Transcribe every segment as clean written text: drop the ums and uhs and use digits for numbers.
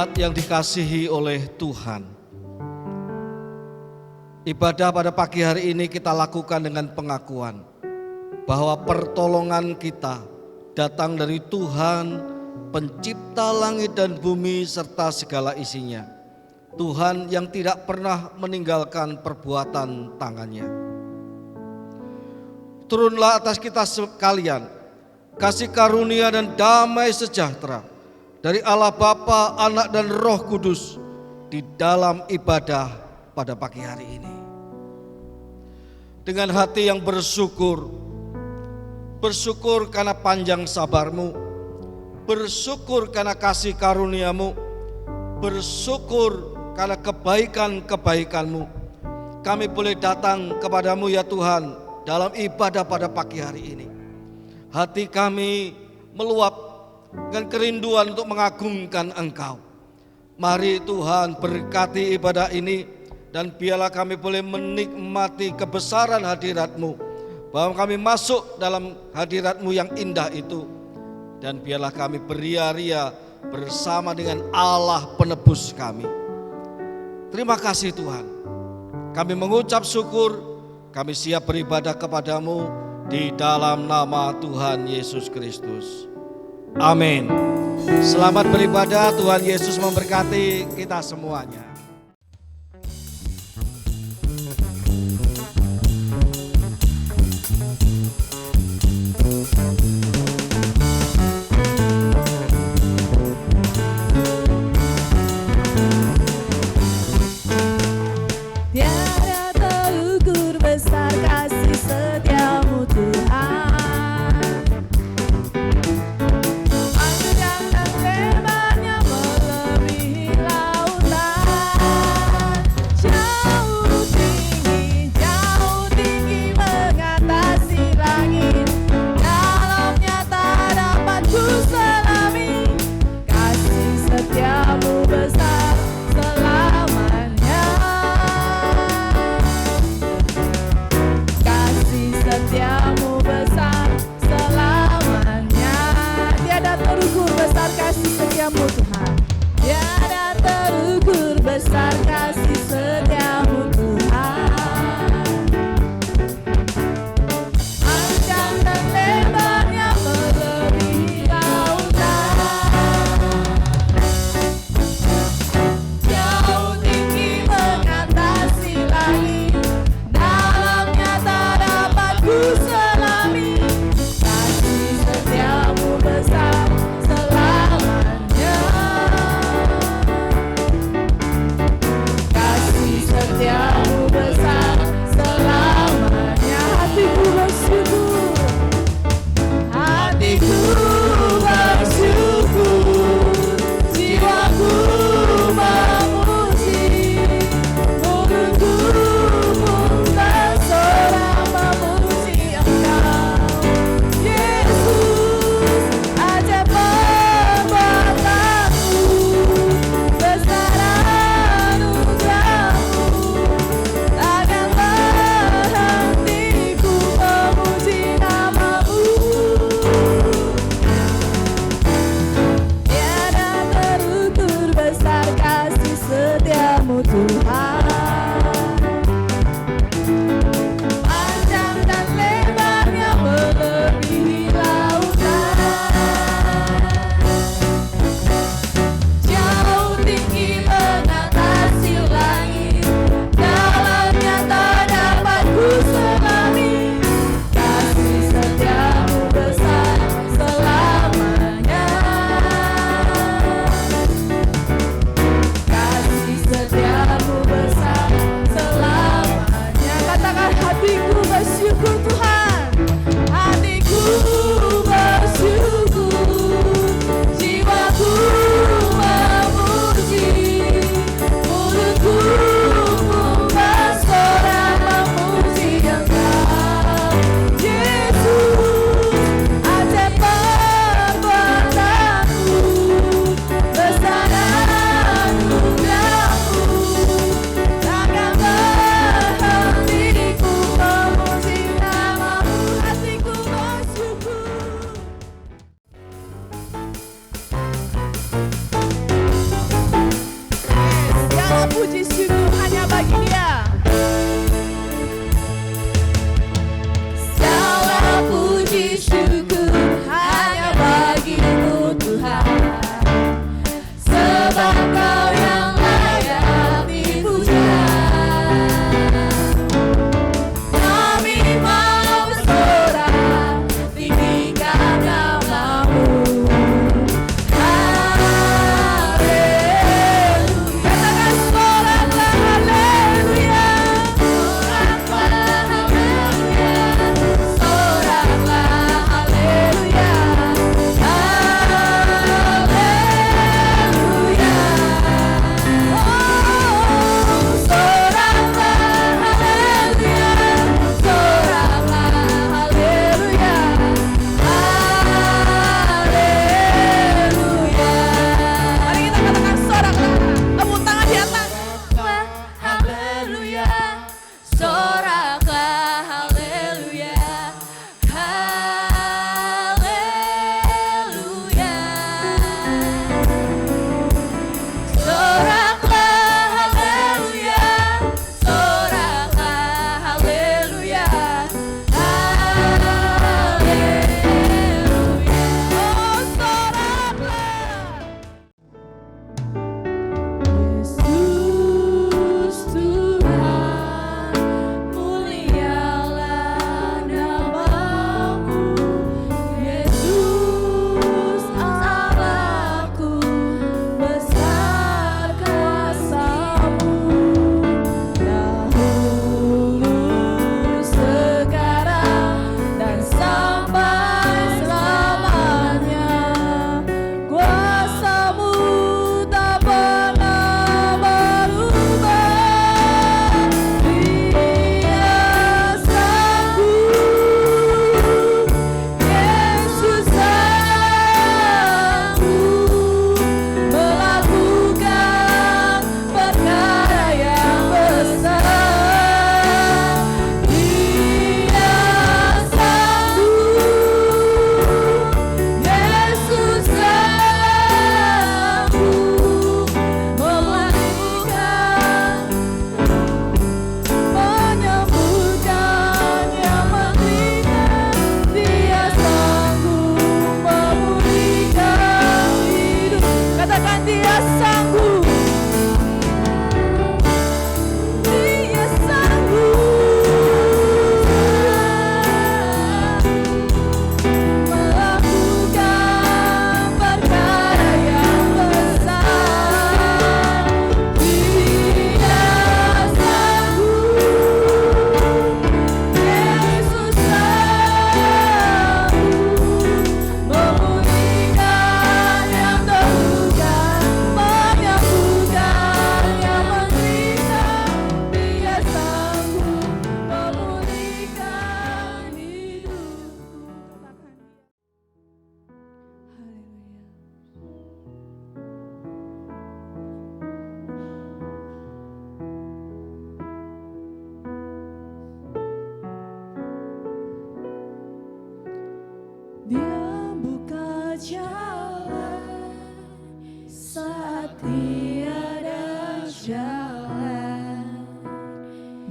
jemaat yang dikasihi oleh Tuhan, ibadah pada pagi hari ini kita lakukan dengan pengakuan bahwa pertolongan kita datang dari Tuhan, pencipta langit dan bumi serta segala isinya. Tuhan yang tidak pernah meninggalkan perbuatan tangannya. Turunlah atas kita sekalian kasih karunia dan damai sejahtera dari Allah Bapa, Anak dan Roh Kudus di dalam ibadah pada pagi hari ini. Dengan hati yang bersyukur karena panjang sabar-Mu, bersyukur karena kasih karunia-Mu, bersyukur karena kebaikan-kebaikan-Mu, kami boleh datang kepadamu ya Tuhan dalam ibadah pada pagi hari ini. Hati kami meluap dengan kerinduan untuk mengagungkan Engkau. Mari Tuhan berkati ibadah ini, dan biarlah kami boleh menikmati kebesaran hadirat-Mu, bahwa kami masuk dalam hadirat-Mu yang indah itu, dan biarlah kami beria-ria bersama dengan Allah penebus kami. Terima kasih Tuhan, kami mengucap syukur, kami siap beribadah kepadamu di dalam nama Tuhan Yesus Kristus. Amin. Selamat beribadah, Tuhan Yesus memberkati kita semuanya. Panjang dan lebarnya melebihi lautan.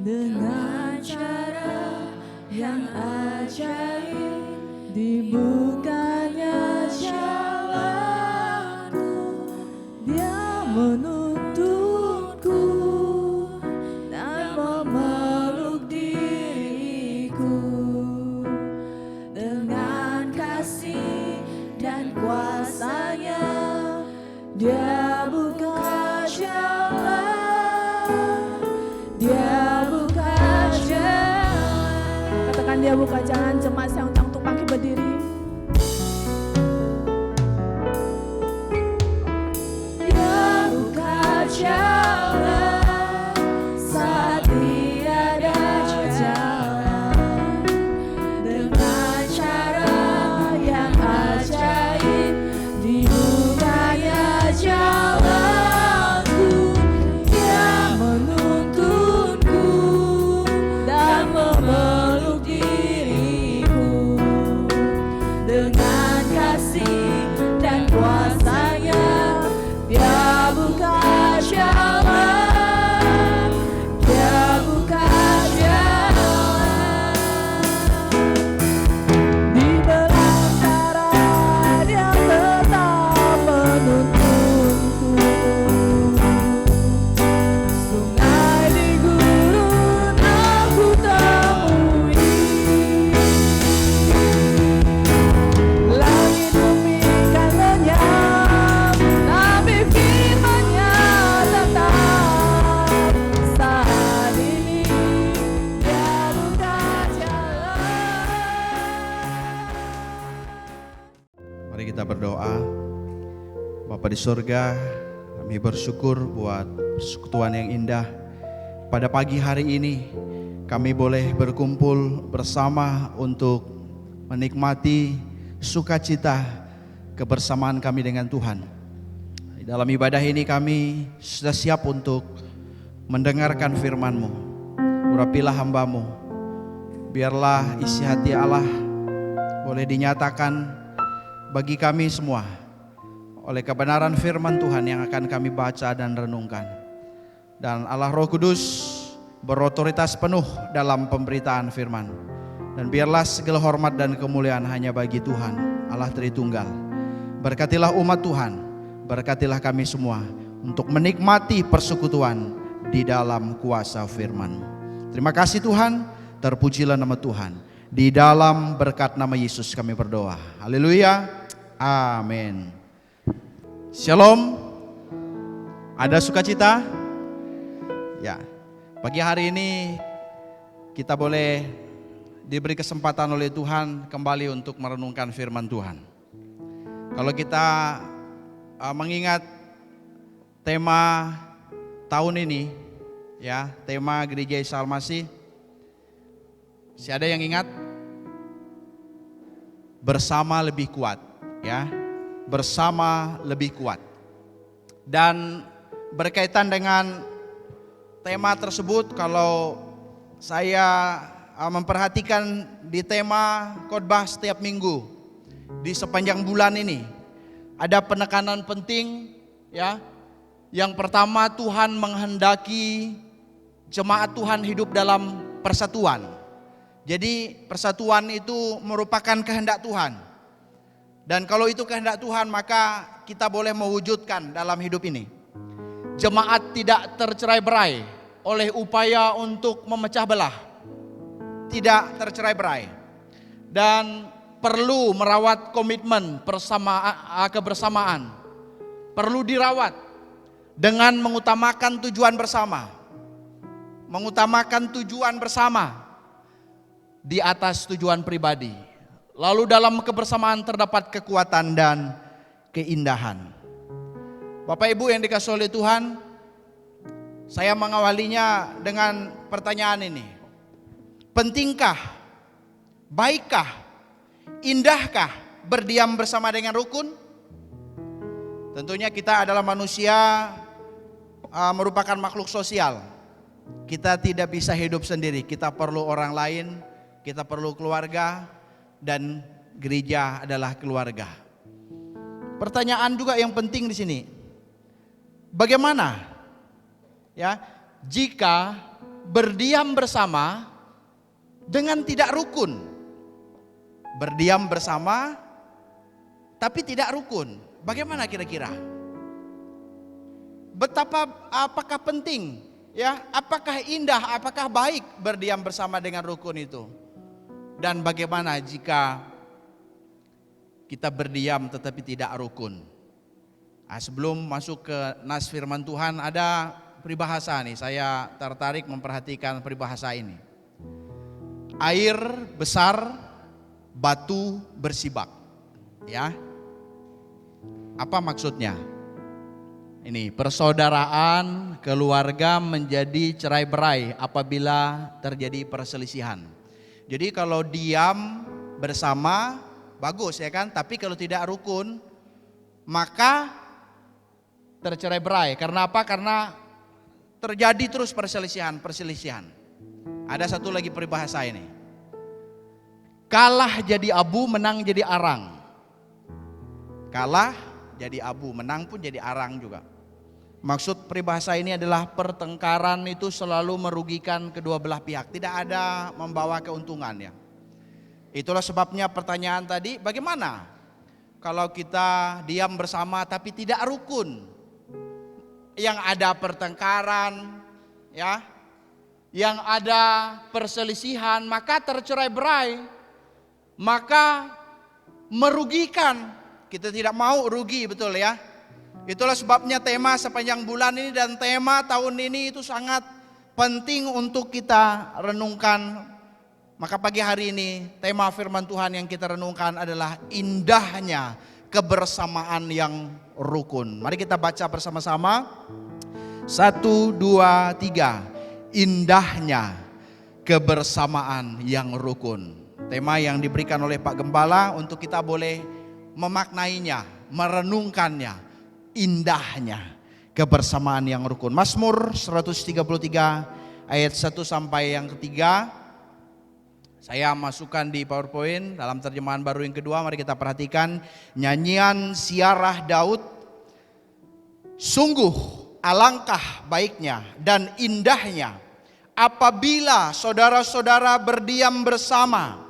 dengan cara yang ajaib, dibukanya jalanku, Dia menuntunku dan memeluk diriku dengan kasih dan kuasa-Nya. Dia buka jalan, Dia buka jalan. Katakan Dia buka jalan. Jemaat yang untuk bangkit berdiri. Dia buka jalan saat tiada jalan, dengan cara yang ajaib, dibukanya jalanku. Dia menuntunku dan memeluk diriku dengan kasih dan kuasa-Nya. Dia buka jalan, Dia buka jalan. Di belantara Dia tetap menuntunku. Sungai di gurun aku temui, langit bumi kan lenyap, tapi firman-Nya tetap. Saat ini Dia buka jalan. Mari kita berdoa. Bapa di surga, kami bersyukur buat persekutuan yang indah. Pada pagi hari ini kami boleh berkumpul bersama untuk menikmati sukacita kebersamaan kami dengan Tuhan. Di dalam ibadah ini kami sudah siap untuk mendengarkan firman-Mu. Urapilah hamba-Mu, biarlah isi hati Allah boleh dinyatakan bagi kami semua oleh kebenaran firman Tuhan yang akan kami baca dan renungkan. Dan Allah Roh Kudus berotoritas penuh dalam pemberitaan firman. Dan biarlah segala hormat dan kemuliaan hanya bagi Tuhan, Allah Tritunggal. Berkatilah umat Tuhan, berkatilah kami semua untuk menikmati persekutuan di dalam kuasa firman. Terima kasih Tuhan, terpujilah nama Tuhan. Di dalam berkat nama Yesus kami berdoa. Haleluya, amin. Shalom. Ada sukacita? Ya. Pagi hari ini kita boleh diberi kesempatan oleh Tuhan kembali untuk merenungkan firman Tuhan. Kalau kita mengingat tema tahun ini, ya, tema Gereja Isa Al-Masih, si ada yang ingat? Bersama lebih kuat, ya. Bersama lebih kuat. Dan berkaitan dengan tema tersebut, kalau saya memperhatikan di tema khotbah setiap minggu di sepanjang bulan ini, ada penekanan penting, ya. Yang pertama, Tuhan menghendaki jemaat Tuhan hidup dalam persatuan. Jadi persatuan itu merupakan kehendak Tuhan. Dan kalau itu kehendak Tuhan, maka kita boleh mewujudkan dalam hidup ini. Jemaat tidak tercerai-berai oleh upaya untuk memecah belah. Tidak tercerai-berai. Dan perlu merawat komitmen kebersamaan. Perlu dirawat dengan mengutamakan tujuan bersama. Mengutamakan tujuan bersama di atas tujuan pribadi. Lalu dalam kebersamaan terdapat kekuatan dan keindahan. Bapak Ibu yang dikasihi oleh Tuhan, saya mengawalinya dengan pertanyaan ini. Pentingkah, baikkah, indahkah berdiam bersama dengan rukun? Tentunya kita adalah manusia, merupakan makhluk sosial. Kita tidak bisa hidup sendiri, kita perlu orang lain, kita perlu keluarga, dan gereja adalah keluarga. Pertanyaan juga yang penting di sini. Bagaimana, ya, jika berdiam bersama dengan tidak rukun. Berdiam bersama tapi tidak rukun. Bagaimana kira-kira? Apakah penting? Ya, apakah indah, apakah baik berdiam bersama dengan rukun itu? Dan bagaimana jika kita berdiam tetapi tidak rukun? Nah, sebelum masuk ke nas firman Tuhan, ada peribahasa nih, saya tertarik memperhatikan peribahasa ini. Air besar, batu bersibak. Ya. Apa maksudnya? Ini persaudaraan keluarga menjadi cerai-berai apabila terjadi perselisihan. Jadi kalau diam bersama bagus ya kan, tapi kalau tidak rukun maka tercerai-berai. Karena apa? Karena terjadi terus perselisihan. Ada satu lagi peribahasa ini. Kalah jadi abu, menang jadi arang. Kalah jadi abu, menang pun jadi arang juga. Maksud peribahasa ini adalah pertengkaran itu selalu merugikan kedua belah pihak, tidak ada membawa keuntungan ya. Itulah sebabnya pertanyaan tadi, bagaimana kalau kita diam bersama tapi tidak rukun? Yang ada pertengkaran ya, yang ada perselisihan, maka tercerai-berai, maka merugikan. Kita tidak mau rugi, betul ya. Itulah sebabnya tema sepanjang bulan ini dan tema tahun ini itu sangat penting untuk kita renungkan. Maka pagi hari ini tema firman Tuhan yang kita renungkan adalah indahnya kebersamaan yang rukun. Mari kita baca bersama-sama. 1, 2, 3. Indahnya kebersamaan yang rukun. Tema yang diberikan oleh Pak Gembala untuk kita boleh memaknainya, merenungkannya. Indahnya kebersamaan yang rukun. Mazmur 133 ayat 1 sampai yang ketiga. Saya masukkan di PowerPoint dalam terjemahan baru yang kedua. Mari kita perhatikan nyanyian siarah Daud. Sungguh alangkah baiknya dan indahnya apabila saudara-saudara berdiam bersama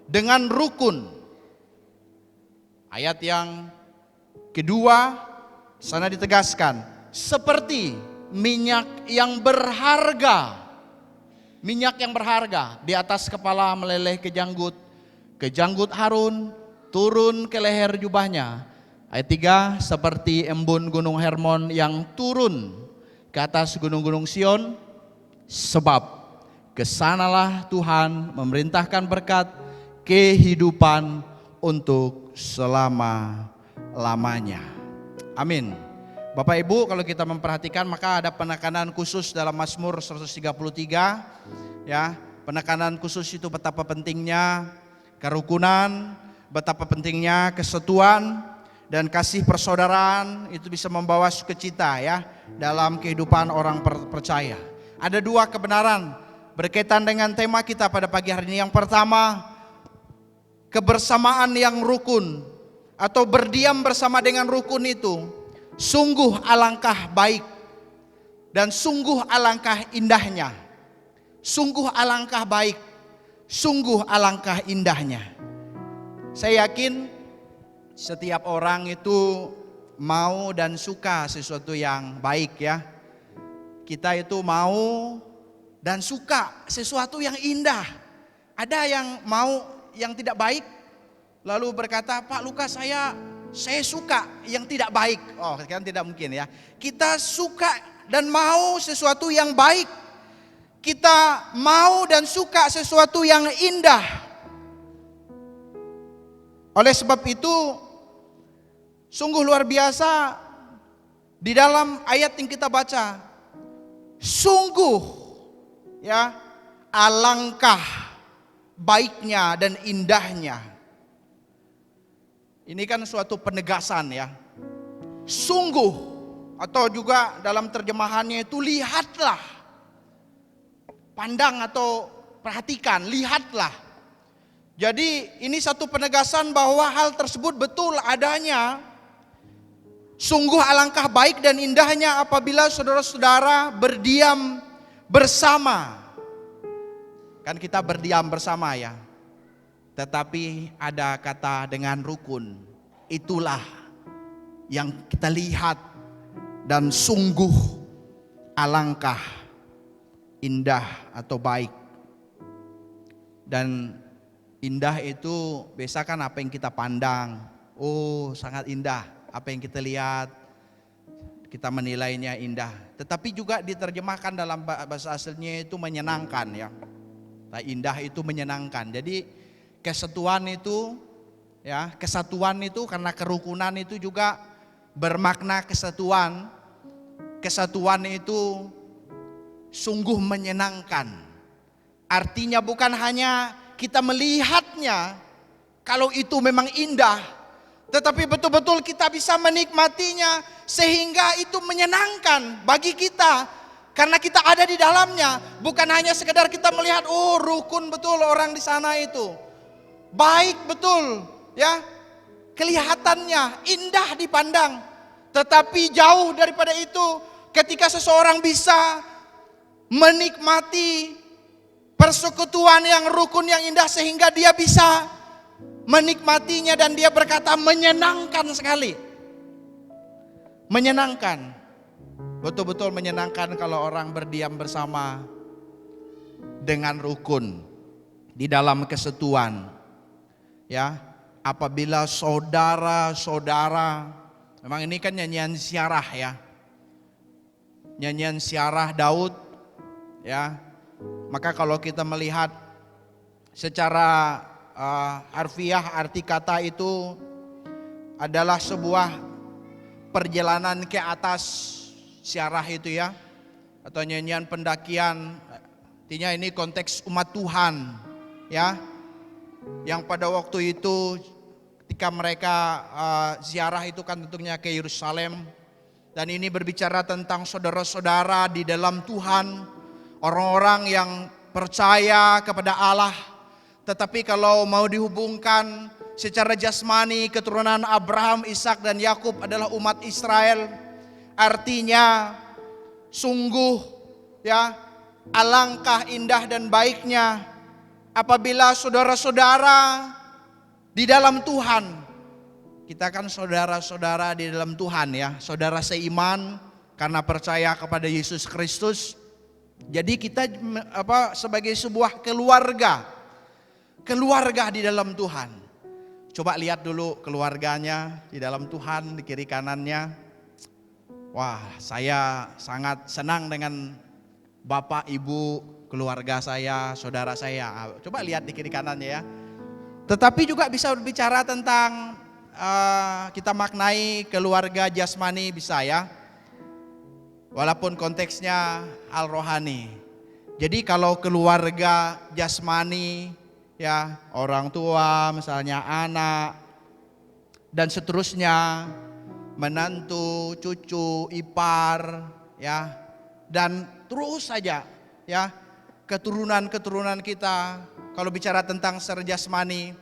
dengan rukun. Ayat yang kedua sana ditegaskan, seperti minyak yang berharga. Minyak yang berharga di atas kepala meleleh ke janggut Harun, turun ke leher jubahnya. Ayat 3, seperti embun gunung Hermon yang turun ke atas gunung-gunung Sion, sebab kesanalah Tuhan memerintahkan berkat kehidupan untuk selama-lamanya. Amin. Bapak Ibu, kalau kita memperhatikan maka ada penekanan khusus dalam Mazmur 133 ya. Penekanan khusus itu betapa pentingnya kerukunan, betapa pentingnya kesatuan dan kasih persaudaraan itu bisa membawa sukacita ya dalam kehidupan orang percaya. Ada dua kebenaran berkaitan dengan tema kita pada pagi hari ini. Yang pertama, kebersamaan yang rukun atau berdiam bersama dengan rukun itu sungguh alangkah baik dan sungguh alangkah indahnya. Sungguh alangkah baik, sungguh alangkah indahnya. Saya yakin setiap orang itu mau dan suka sesuatu yang baik ya. Kita itu mau dan suka sesuatu yang indah. Ada yang mau yang tidak baik, lalu berkata, Pak Lukas saya suka yang tidak baik. Oh kan tidak mungkin ya. Kita suka dan mau sesuatu yang baik. Kita mau dan suka sesuatu yang indah. Oleh sebab itu sungguh luar biasa di dalam ayat yang kita baca. Sungguh ya alangkah baiknya dan indahnya. Ini kan suatu penegasan ya. Sungguh atau juga dalam terjemahannya itu lihatlah. Pandang atau perhatikan, lihatlah. Jadi ini satu penegasan bahwa hal tersebut betul adanya. Sungguh alangkah baik dan indahnya apabila saudara-saudara berdiam bersama. Kan kita berdiam bersama ya. Tetapi ada kata dengan rukun. Itulah yang kita lihat dan sungguh alangkah indah atau baik. Dan indah itu biasa kan apa yang kita pandang. Oh, sangat indah apa yang kita lihat. Kita menilainya indah. Tetapi juga diterjemahkan dalam bahasa aslinya itu menyenangkan ya. Nah, indah itu menyenangkan. Jadi kesatuan itu ya, kesatuan itu karena kerukunan itu juga bermakna kesatuan. Kesatuan itu sungguh menyenangkan. Artinya bukan hanya kita melihatnya kalau itu memang indah, tetapi betul-betul kita bisa menikmatinya sehingga itu menyenangkan bagi kita. Karena kita ada di dalamnya, bukan hanya sekedar kita melihat, oh rukun betul orang di sana itu. Baik betul, ya. Kelihatannya indah dipandang. Tetapi jauh daripada itu, ketika seseorang bisa menikmati persekutuan yang rukun yang indah sehingga dia bisa menikmatinya dan dia berkata menyenangkan sekali. Menyenangkan. Betul-betul menyenangkan kalau orang berdiam bersama dengan rukun di dalam kesatuan. Ya, apabila saudara-saudara, memang ini kan nyanyian syarah ya. Nyanyian syarah Daud ya. Maka kalau kita melihat secara harfiah arti kata itu adalah sebuah perjalanan ke atas. Syarah itu ya, atau nyanyian pendakian, artinya ini konteks umat Tuhan ya, yang pada waktu itu ketika mereka ziarah itu kan tentunya ke Yerusalem, dan ini berbicara tentang saudara-saudara di dalam Tuhan, orang-orang yang percaya kepada Allah, tetapi kalau mau dihubungkan secara jasmani keturunan Abraham, Ishak dan Yakub adalah umat Israel. Artinya sungguh ya alangkah indah dan baiknya apabila saudara-saudara di dalam Tuhan. Kita kan saudara-saudara di dalam Tuhan ya, saudara seiman karena percaya kepada Yesus Kristus. Jadi kita sebagai sebuah keluarga di dalam Tuhan. Coba lihat dulu keluarganya di dalam Tuhan di kiri kanannya. Wah, saya sangat senang dengan bapak, ibu, keluarga saya, saudara saya. Coba lihat di kiri kanannya ya. Tetapi juga bisa berbicara tentang kita maknai keluarga jasmani bisa ya. Walaupun konteksnya al-rohani. Jadi kalau keluarga jasmani ya, orang tua, misalnya anak dan seterusnya, menantu, cucu, ipar, ya, dan terus saja, ya, keturunan-keturunan kita. Kalau bicara tentang secara jasmani,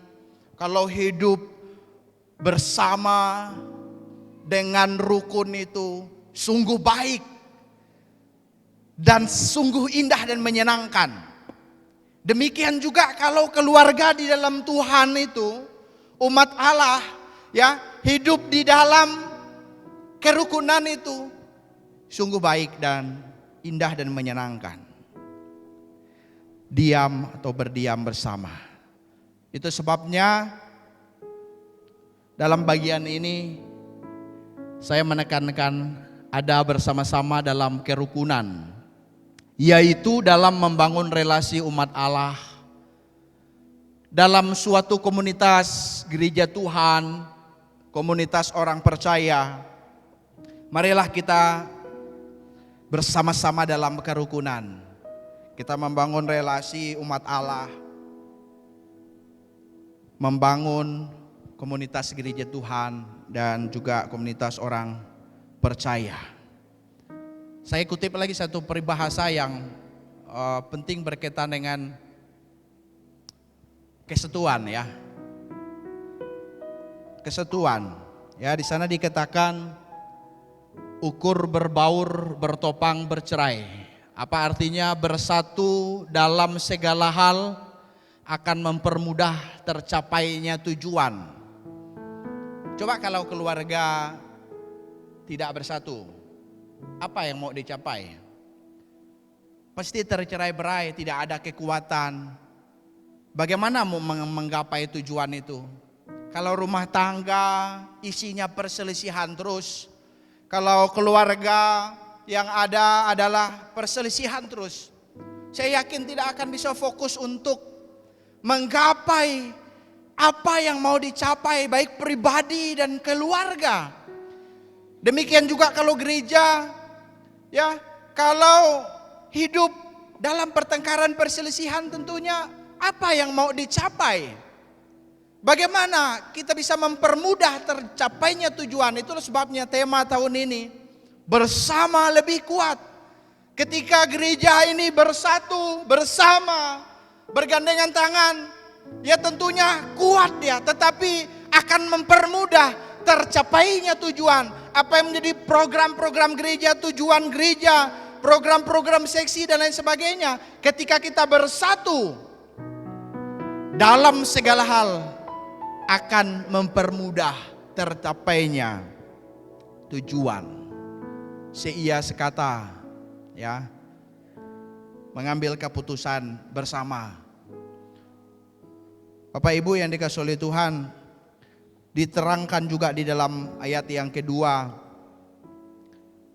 kalau hidup bersama dengan rukun itu sungguh baik dan sungguh indah dan menyenangkan. Demikian juga kalau keluarga di dalam Tuhan itu, umat Allah, ya, hidup di dalam kerukunan itu sungguh baik dan indah dan menyenangkan. Diam atau berdiam bersama. Itu sebabnya dalam bagian ini saya menekankan ada bersama-sama dalam kerukunan, yaitu dalam membangun relasi umat Allah dalam suatu komunitas gereja Tuhan, komunitas orang percaya. Marilah kita bersama-sama dalam kerukunan. Kita membangun relasi umat Allah, membangun komunitas gereja Tuhan dan juga komunitas orang percaya. Saya kutip lagi satu peribahasa yang penting berkaitan dengan kesatuan ya. Kesatuan. Ya, di sana dikatakan ukur berbaur bertopang bercerai. Apa artinya bersatu dalam segala hal akan mempermudah tercapainya tujuan. Coba kalau keluarga tidak bersatu, apa yang mau dicapai? Pasti tercerai-berai, tidak ada kekuatan. Bagaimana mau menggapai tujuan itu? Kalau rumah tangga isinya perselisihan terus, kalau keluarga yang ada adalah perselisihan terus, saya yakin tidak akan bisa fokus untuk menggapai apa yang mau dicapai baik pribadi dan keluarga. Demikian juga kalau gereja, ya, kalau hidup dalam pertengkaran perselisihan, tentunya apa yang mau dicapai? Bagaimana kita bisa mempermudah tercapainya tujuan? Itulah sebabnya tema tahun ini bersama lebih kuat. Ketika gereja ini bersatu bersama, bergandengan tangan, ya tentunya kuat ya, tetapi akan mempermudah tercapainya tujuan. Apa yang menjadi program-program gereja, tujuan gereja, program-program seksi dan lain sebagainya. Ketika kita bersatu dalam segala hal akan mempermudah tercapainya tujuan. Seia sekata, ya, mengambil keputusan bersama. Bapak Ibu yang dikasihi oleh Tuhan, diterangkan juga di dalam ayat yang kedua,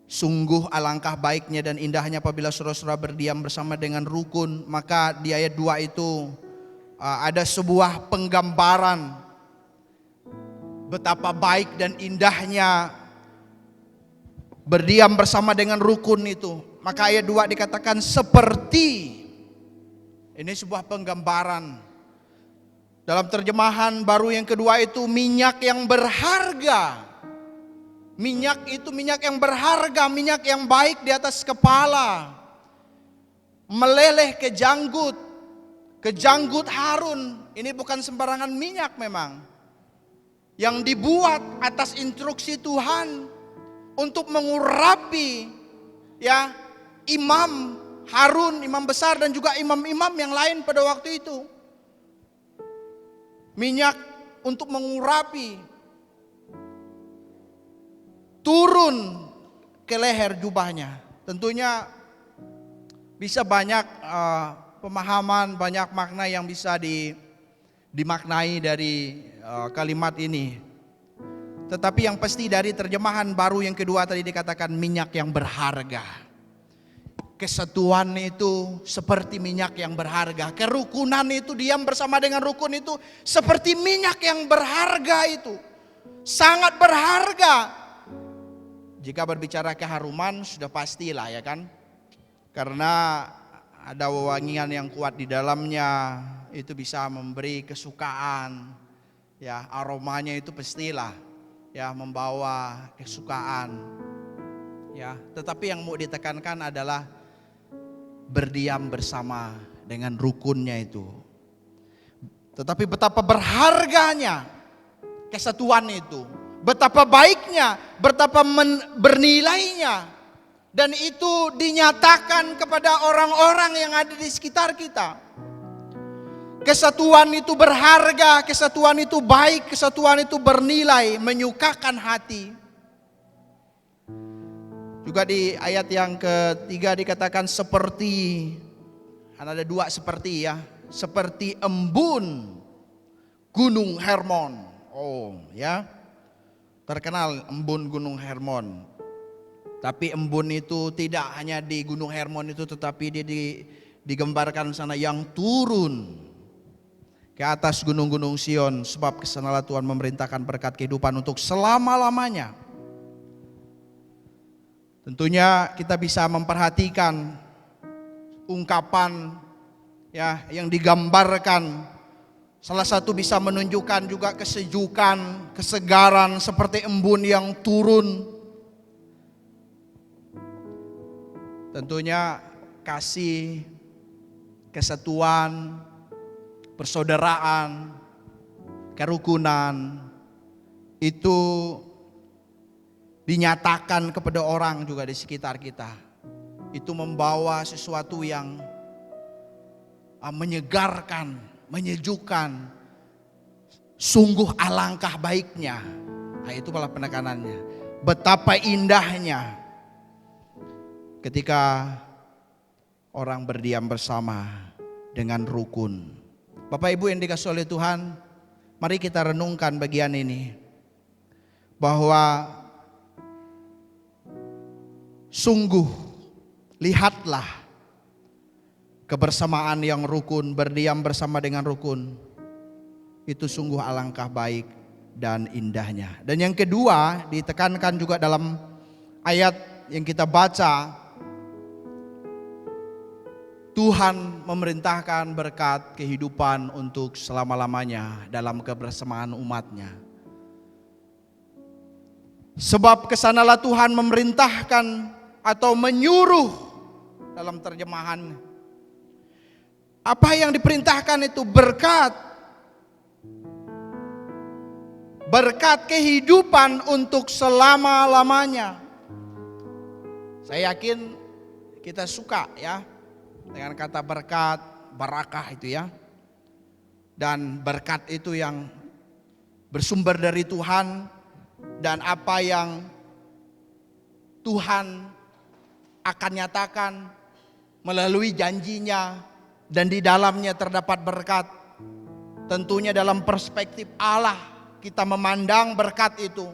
sungguh alangkah baiknya dan indahnya apabila saudara-saudara berdiam bersama dengan rukun. Maka di ayat 2 itu ada sebuah penggambaran betapa baik dan indahnya berdiam bersama dengan rukun itu. Maka ayat 2 dikatakan seperti, ini sebuah penggambaran. Dalam terjemahan baru yang kedua itu minyak yang berharga. Minyak itu minyak yang berharga, minyak yang baik di atas kepala. Meleleh ke janggut Harun. Ini bukan sembarangan minyak memang. Yang dibuat atas instruksi Tuhan untuk mengurapi, ya, imam Harun, imam besar dan juga imam-imam yang lain pada waktu itu. Minyak untuk mengurapi, turun ke leher jubahnya. Tentunya bisa banyak pemahaman, banyak makna yang bisa dimaknai dari kalimat ini. Tetapi yang pasti dari terjemahan baru yang kedua tadi dikatakan minyak yang berharga. Kesatuan itu seperti minyak yang berharga. Kerukunan itu, diam bersama dengan rukun itu seperti minyak yang berharga itu. Sangat berharga. Jika berbicara keharuman sudah pastilah ya kan. Karena ada wewangian yang kuat di dalamnya, itu bisa memberi kesukaan. Ya, aromanya itu pastilah ya membawa kesukaan. Ya, tetapi yang mau ditekankan adalah berdiam bersama dengan rukunnya itu. Tetapi betapa berharganya kesatuan itu, betapa baiknya, betapa bernilainya, dan itu dinyatakan kepada orang-orang yang ada di sekitar kita. Kesatuan itu berharga, kesatuan itu baik, kesatuan itu bernilai, menyukakan hati. Juga di ayat yang ketiga dikatakan seperti, ada dua seperti ya, seperti embun Gunung Hermon. Oh ya, terkenal embun Gunung Hermon. Tapi embun itu tidak hanya di Gunung Hermon itu, tetapi dia digambarkan sana yang turun ke atas gunung-gunung Sion, sebab kesanalah Tuhan memerintahkan berkat kehidupan untuk selama-lamanya. Tentunya kita bisa memperhatikan ungkapan ya yang digambarkan. Salah satu bisa menunjukkan juga kesejukan, kesegaran seperti embun yang turun. Tentunya kasih, kesatuan, persaudaraan, kerukunan itu dinyatakan kepada orang juga di sekitar kita. itu membawa sesuatu yang menyegarkan, menyejukkan. Sungguh alangkah baiknya. Nah, itu malah penekanannya. Betapa indahnya ketika orang berdiam bersama dengan rukun. Bapak Ibu yang dikasihi oleh Tuhan, mari kita renungkan bagian ini. Bahwa sungguh lihatlah kebersamaan yang rukun, berdiam bersama dengan rukun. Itu sungguh alangkah baik dan indahnya. Dan yang kedua ditekankan juga dalam ayat yang kita baca, Tuhan memerintahkan berkat kehidupan untuk selama-lamanya dalam kebersamaan umatnya. Sebab kesanalah Tuhan memerintahkan atau menyuruh dalam terjemahan. Apa yang diperintahkan itu berkat. Berkat kehidupan untuk selama-lamanya. Saya yakin kita suka ya dengan kata berkat, barakah itu ya. Dan berkat itu yang bersumber dari Tuhan. Dan apa yang Tuhan akan nyatakan melalui janjinya dan di dalamnya terdapat berkat. Tentunya dalam perspektif Allah kita memandang berkat itu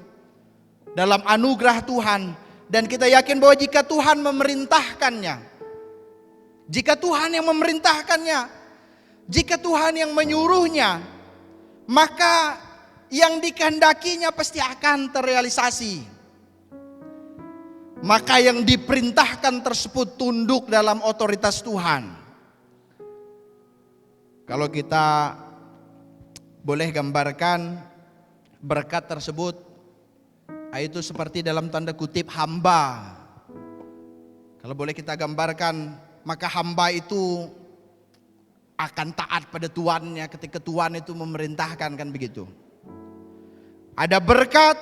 dalam anugerah Tuhan. Dan kita yakin bahwa jika Tuhan memerintahkannya, jika Tuhan yang memerintahkannya, jika Tuhan yang menyuruhnya, maka yang dikehendakinya pasti akan terrealisasi. Maka yang diperintahkan tersebut tunduk dalam otoritas Tuhan. Kalau kita boleh gambarkan berkat tersebut, itu seperti dalam tanda kutip hamba. Kalau boleh kita gambarkan, maka hamba itu akan taat pada tuannya ketika Tuhan itu memerintahkan, kan begitu. Ada berkat,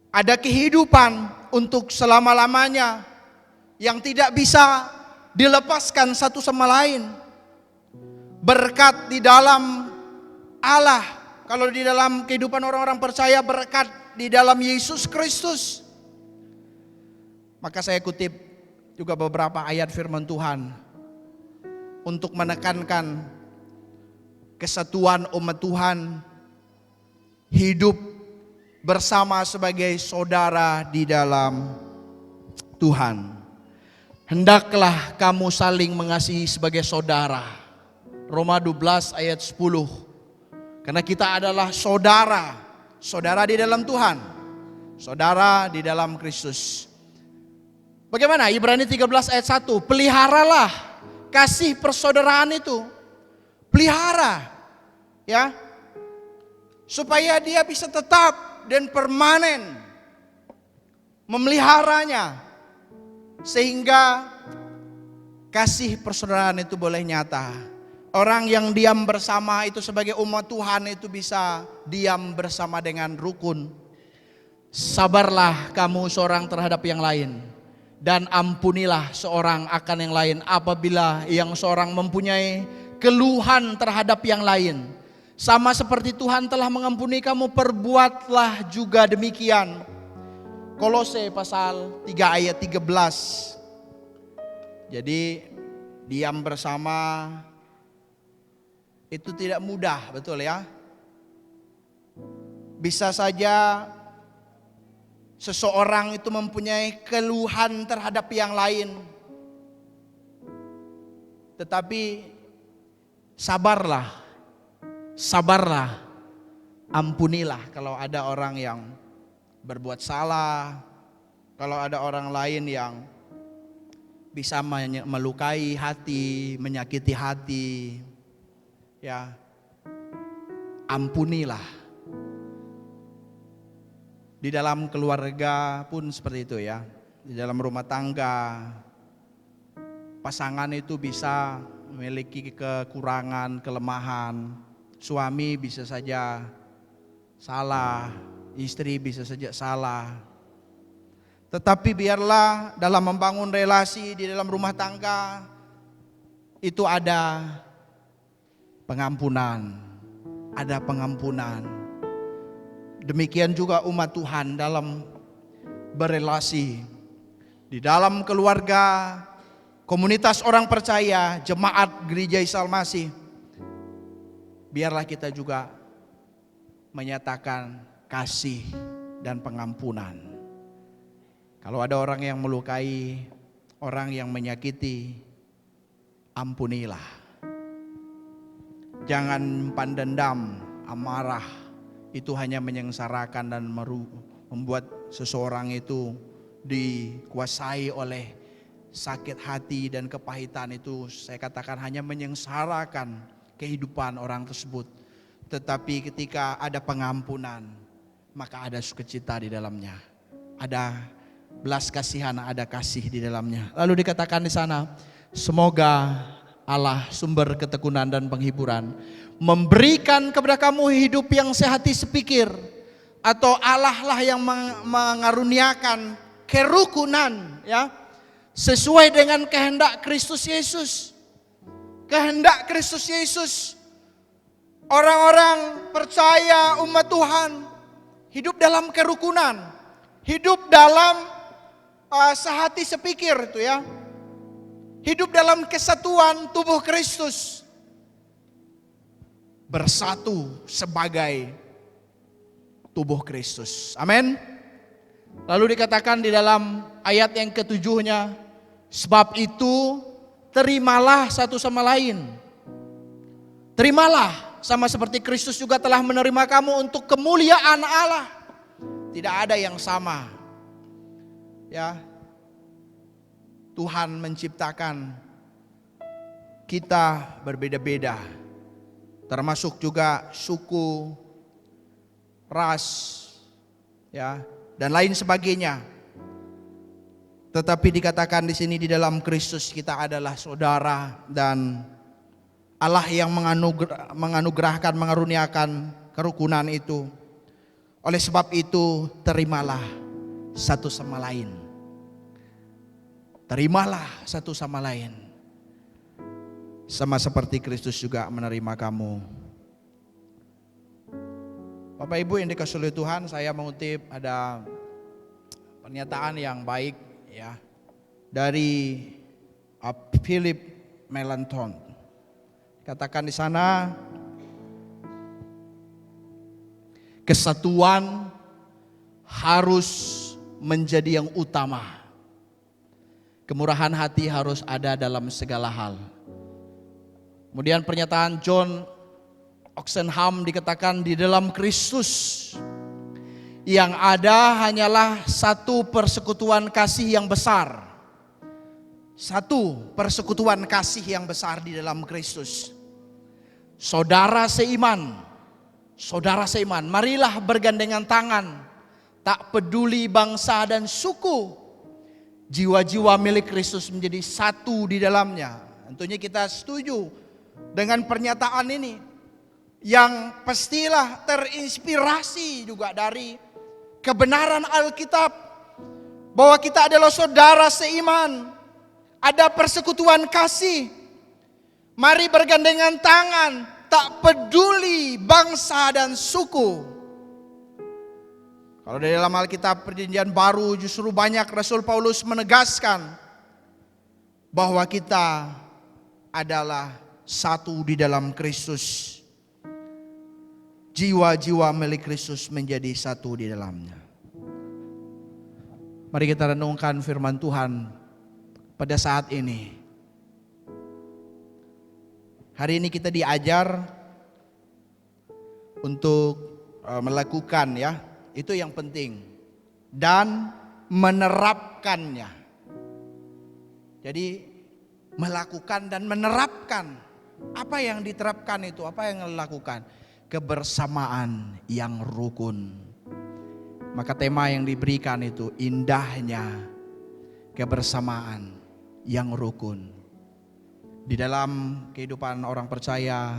ada kehidupan untuk selama-lamanya yang tidak bisa dilepaskan satu sama lain. Berkat di dalam Allah, kalau di dalam kehidupan orang-orang percaya berkat di dalam Yesus Kristus. Maka saya kutip juga beberapa ayat firman Tuhan untuk menekankan kesatuan umat Tuhan, hidup bersama sebagai saudara di dalam Tuhan. Hendaklah kamu saling mengasihi sebagai saudara. Roma 12 ayat 10. Karena kita adalah saudara, saudara di dalam Tuhan, saudara di dalam Kristus. Bagaimana? Ibrani 13 ayat 1. Peliharalah kasih persaudaraan itu. Pelihara, ya, supaya dia bisa tetap dan permanen memeliharanya, sehingga kasih persaudaraan itu boleh nyata. Orang yang diam bersama itu sebagai umat Tuhan itu bisa diam bersama dengan rukun. Sabarlah kamu seorang terhadap yang lain, dan ampunilah seorang akan yang lain apabila yang seorang mempunyai keluhan terhadap yang lain. Sama seperti Tuhan telah mengampuni kamu, perbuatlah juga demikian. Kolose pasal 3 ayat 13. Jadi diam bersama itu tidak mudah, betul ya. Bisa saja seseorang itu mempunyai keluhan terhadap yang lain. Tetapi sabarlah, ampunilah kalau ada orang yang berbuat salah, kalau ada orang lain yang bisa melukai hati, menyakiti hati, ya, ampunilah. Di dalam keluarga pun seperti itu ya. Di dalam rumah tangga, pasangan itu bisa memiliki kekurangan, kelemahan. Suami bisa saja salah, istri bisa saja salah. Tetapi biarlah dalam membangun relasi di dalam rumah tangga itu ada pengampunan, ada pengampunan. Demikian juga umat Tuhan dalam berelasi di dalam keluarga, komunitas orang percaya, jemaat gereja Isa Al-Masih. Biarlah kita juga menyatakan kasih dan pengampunan. Kalau ada orang yang melukai, orang yang menyakiti, ampunilah. Jangan pandendam, amarah, itu hanya menyengsarakan dan membuat seseorang itu dikuasai oleh sakit hati dan kepahitan. Itu saya katakan hanya menyengsarakan kehidupan orang tersebut. Tetapi ketika ada pengampunan, maka ada sukacita di dalamnya. Ada belas kasihan, ada kasih di dalamnya. Lalu dikatakan di sana, semoga Allah sumber ketekunan dan penghiburan memberikan kepada kamu hidup yang sehati sepikir, atau Allah lah yang mengaruniakan kerukunan, ya, sesuai dengan kehendak Kristus Yesus. Kehendak Kristus Yesus, orang-orang percaya umat Tuhan hidup dalam kerukunan, hidup dalam sehati sepikir itu ya. Hidup dalam kesatuan tubuh Kristus, bersatu sebagai tubuh Kristus. Amin. Lalu dikatakan di dalam ayat yang ketujuhnya, sebab itu terimalah satu sama lain. Terimalah sama seperti Kristus juga telah menerima kamu untuk kemuliaan Allah. Tidak ada yang sama. Ya. Tuhan menciptakan kita berbeda-beda. Termasuk juga suku, ras, ya, dan lain sebagainya. Tetapi dikatakan di sini di dalam Kristus kita adalah saudara, dan Allah yang menganugerahkan, mengaruniakan kerukunan itu. Oleh sebab itu terimalah satu sama lain. Terimalah satu sama lain. Sama seperti Kristus juga menerima kamu. Bapak Ibu yang dikasihi oleh Tuhan, saya mengutip ada pernyataan yang baik ya dari Philip Melanchthon. Katakan di sana, kesatuan harus menjadi yang utama. Kemurahan hati harus ada dalam segala hal. Kemudian pernyataan John Oxenham dikatakan, di dalam Kristus yang ada hanyalah satu persekutuan kasih yang besar. Satu persekutuan kasih yang besar di dalam Kristus. Saudara seiman, marilah bergandengan tangan, tak peduli bangsa dan suku. Jiwa-jiwa milik Kristus menjadi satu di dalamnya. Tentunya kita setuju dengan pernyataan ini, yang pastilah terinspirasi juga dari kebenaran Alkitab, bahwa kita adalah saudara seiman, ada persekutuan kasih. Mari bergandengan tangan, tak peduli bangsa dan suku. Kalau di dalam Alkitab Perjanjian Baru justru banyak Rasul Paulus menegaskan bahwa kita adalah satu di dalam Kristus. Jiwa-jiwa milik Kristus menjadi satu di dalamnya. Mari kita renungkan firman Tuhan pada saat ini. Hari ini kita diajar untuk melakukan, ya, itu yang penting, dan menerapkannya. Jadi melakukan dan menerapkan. Apa yang diterapkan itu? Apa yang dilakukan? Kebersamaan yang rukun. Maka tema yang diberikan itu indahnya kebersamaan yang rukun. Di dalam kehidupan orang percaya,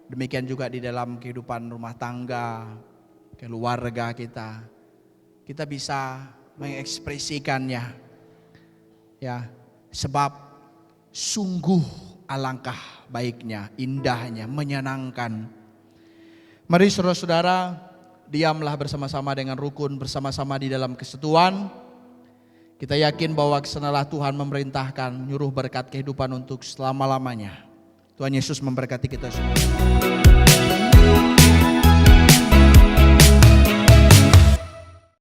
demikian juga di dalam kehidupan rumah tangga, keluarga kita bisa mengekspresikannya. Ya, sebab sungguh alangkah baiknya, indahnya, menyenangkan. Mari saudara-saudara, diamlah bersama-sama dengan rukun, bersama-sama di dalam kesatuan. Kita yakin bahwa kesenalah Tuhan memerintahkan nyuruh berkat kehidupan untuk selama-lamanya. Tuhan Yesus memberkati kita semua.